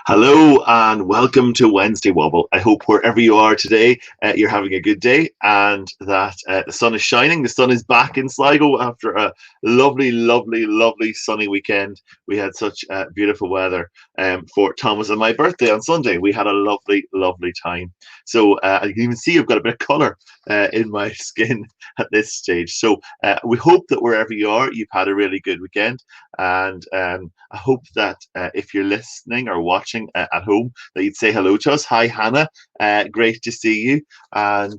Hello and welcome to Wednesday Wobble. I hope wherever you are today, you're having a good day and that the sun is shining. The sun is back in Sligo after a lovely, lovely, lovely sunny weekend. We had such beautiful weather for Thomas and my birthday on Sunday. We had a lovely, lovely time. So you can even see I've got a bit of colour in my skin at this stage. So we hope that wherever you are, you've had a really good weekend. And I hope that if you're listening or watching at home, that you'd say hello to us. Hi, Hannah. Great to see you. And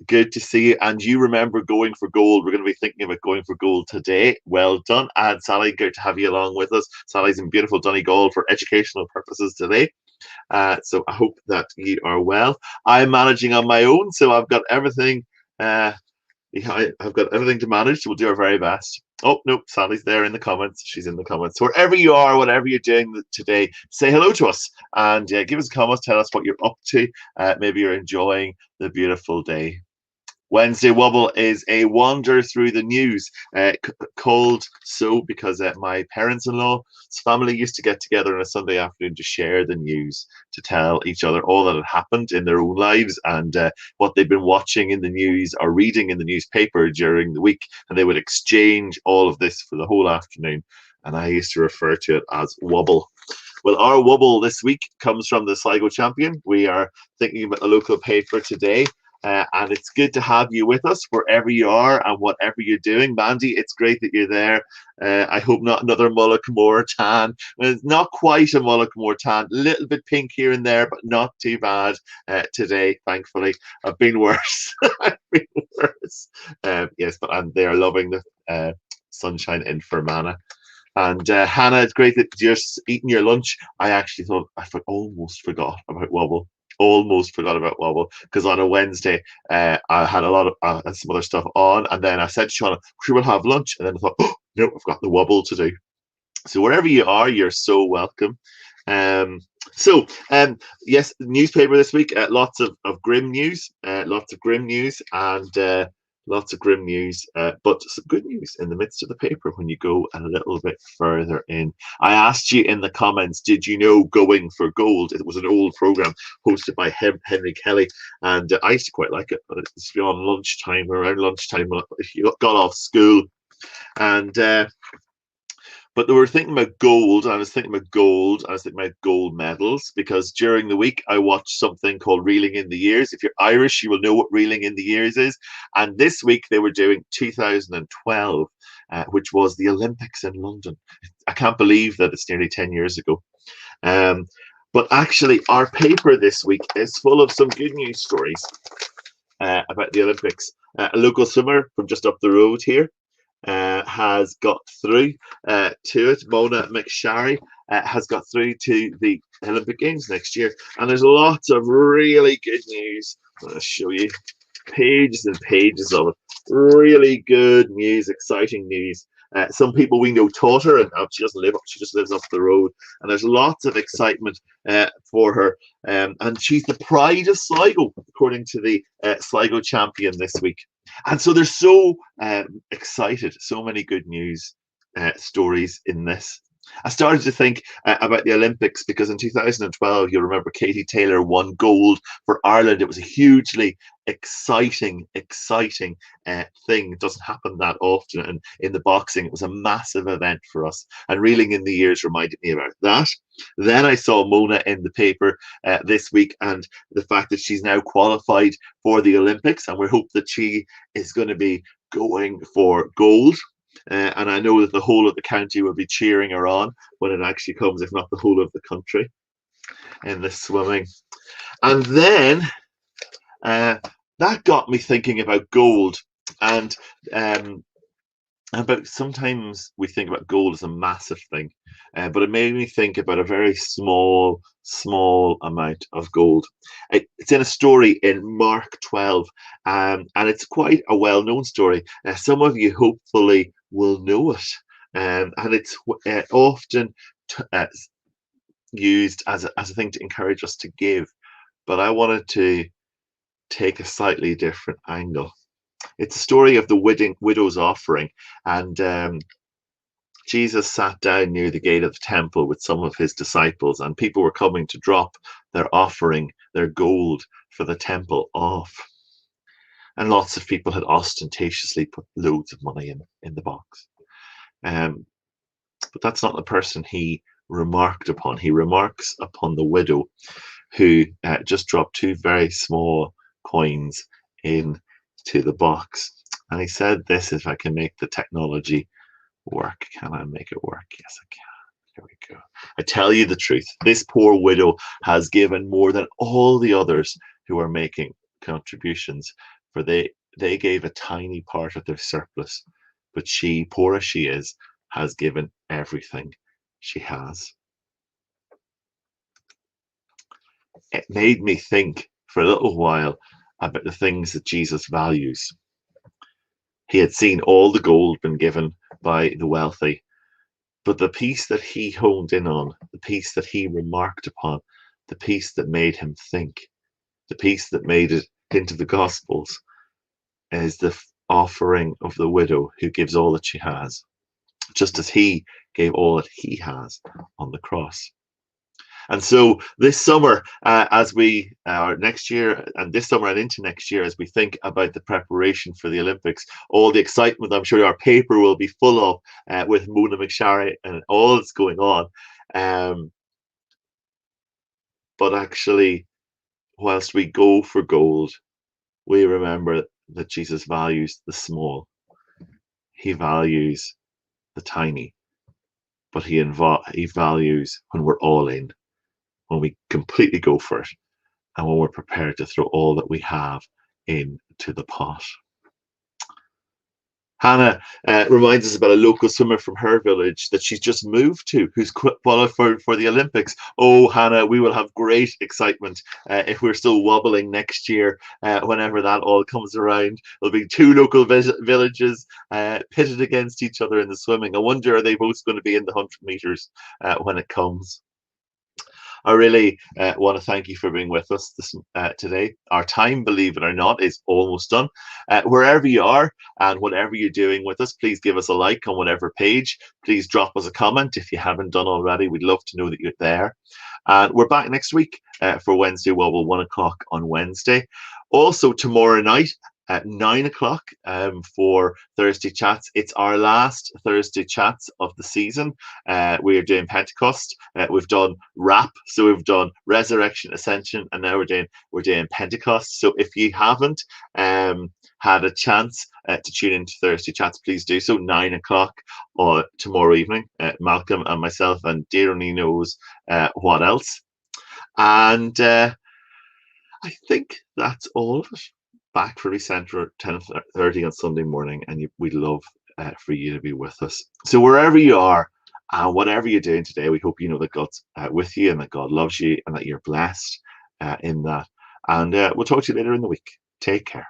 good to see you. And you remember going for gold. We're going to be thinking about going for gold today. Well done. And Sally, good to have you along with us. Sally's in beautiful Donegal for educational purposes today. So I hope that you are well. I'm managing on my own, so I've got everything. Yeah, I've got everything to manage. So we'll do our very best. Oh, no, Sally's there in the comments. She's in the comments. So wherever you are, whatever you're doing today, say hello to us and give us a comment. Tell us what you're up to. Maybe you're enjoying the beautiful day. Wednesday Wobble is a wander through the news, called so because my parents-in-law's family used to get together on a Sunday afternoon to share the news, to tell each other all that had happened in their own lives and what they'd been watching in the news or reading in the newspaper during the week. And they would exchange all of this for the whole afternoon. And I used to refer to it as Wobble. Well, our Wobble this week comes from the Sligo Champion. We are thinking about the local paper today. And it's good to have you with us wherever you are and whatever you're doing. Mandy, it's great that you're there. I hope not another Mullaghmore tan. Well, it's not quite a Mullaghmore tan, a little bit pink here and there, but not too bad today, thankfully. I've been worse. I've been worse. Yes, but they are loving the sunshine in Fermanagh. And Hannah, it's great that you're eating your lunch. I actually thought almost forgot about Wobble. Almost forgot about Wobble because on a Wednesday I had a lot of some other stuff on, and then I said to Shauna, "We will have lunch," and then I thought, "Oh no, I've got the Wobble to do." So wherever you are, you're so welcome. Um, yes, newspaper this week. Lots of grim news, and lots of grim news, but some good news in the midst of the paper when you go a little bit further in. I asked you in the comments, did you know Going for Gold? It was an old program hosted by Henry Kelly, and I used to quite like it. But it used to be on lunchtime, around lunchtime, if you got off school, and but they were thinking about gold, and I was thinking about gold, I was thinking about gold medals, because during the week I watched something called Reeling in the Years. If you're Irish, you will know what Reeling in the Years is. And this week they were doing 2012, which was the Olympics in London. I can't believe that it's nearly 10 years ago. But actually, our paper this week is full of some good news stories about the Olympics. A local swimmer from just up the road here has got through to it. Mona McSharry has got through to the Olympic Games next year. And there's lots of really good news. I'm going to show you pages and pages of it. Really good news, exciting news. Some people we know taught her, and she doesn't live up. She just lives up the road, and there's lots of excitement for her. And she's the pride of Sligo, according to the Sligo Champion this week. And so they're so excited. So many good news stories in this. I started to think about the Olympics because in 2012, you'll remember Katie Taylor won gold for Ireland. It was a hugely exciting thing. It doesn't happen that often. And in the boxing, it was a massive event for us. And Reeling in the Years reminded me about that. Then I saw Mona in the paper this week, and the fact that she's now qualified for the Olympics, and we hope that she is going to be going for gold. And I know that the whole of the county will be cheering her on when it actually comes, if not the whole of the country, in the swimming. And then that got me thinking about gold, and about sometimes we think about gold as a massive thing, but it made me think about a very small amount of gold. It's in a story in Mark 12, and it's quite a well-known story. Some of you hopefully will know it, and it's often used as a thing to encourage us to give, but I wanted to take a slightly different angle. It's a story of the widow's offering, and Jesus sat down near the gate of the temple with some of his disciples, and people were coming to drop their offering, their gold for the temple off. And lots of people had ostentatiously put loads of money in the box. Um, but that's not the person he remarked upon. He remarks upon the widow who just dropped two very small coins into the box. And he said this, if I can make the technology work. Can I make it work? Yes, I can. Here we go. I tell you the truth. This poor widow has given more than all the others who are making contributions, for they gave a tiny part of their surplus. But she, poor as she is, has given everything she has. It made me think for a little while about the things that Jesus values. He had seen all the gold been given by the wealthy, but the piece that he honed in on, the piece that he remarked upon, the piece that made him think, the piece that made it into the Gospels, is the offering of the widow who gives all that she has, just as he gave all that he has on the cross. And so this summer, as we are next year, and this summer and into next year, as we think about the preparation for the Olympics, all the excitement I'm sure our paper will be full of with Mona McSharry and all that's going on. But actually, whilst we go for gold, we remember that Jesus values the small. He values the tiny, but he values when we're all in, when we completely go for it, and when we're prepared to throw all that we have into the pot. Hannah reminds us about a local swimmer from her village that she's just moved to, who's qualified for the Olympics. Oh, Hannah, we will have great excitement if we're still wobbling next year, whenever that all comes around. There'll be two local villages pitted against each other in the swimming. I wonder, are they both going to be in the 100 meters when it comes? I really want to thank you for being with us today. Our time, believe it or not, is almost done. Wherever you are and whatever you're doing with us, please give us a like on whatever page. Please drop us a comment if you haven't done already. We'd love to know that you're there. And we're back next week for Wednesday Wobble, 1 o'clock on Wednesday. Also tomorrow night at 9 o'clock for Thursday Chats. It's our last Thursday Chats of the season. We are doing Pentecost. We've done Wrap, so we've done Resurrection, Ascension, and now we're doing Pentecost. So if you haven't had a chance to tune into Thursday Chats, please do so. 9 o'clock tomorrow evening. Malcolm and myself, and dear only knows what else. And I think that's all of it. Back for Recenter at 10:30 on Sunday morning, and we'd love for you to be with us. So wherever you are and whatever you're doing today, we hope you know that God's with you and that God loves you and that you're blessed in that. And we'll talk to you later in the week. Take care.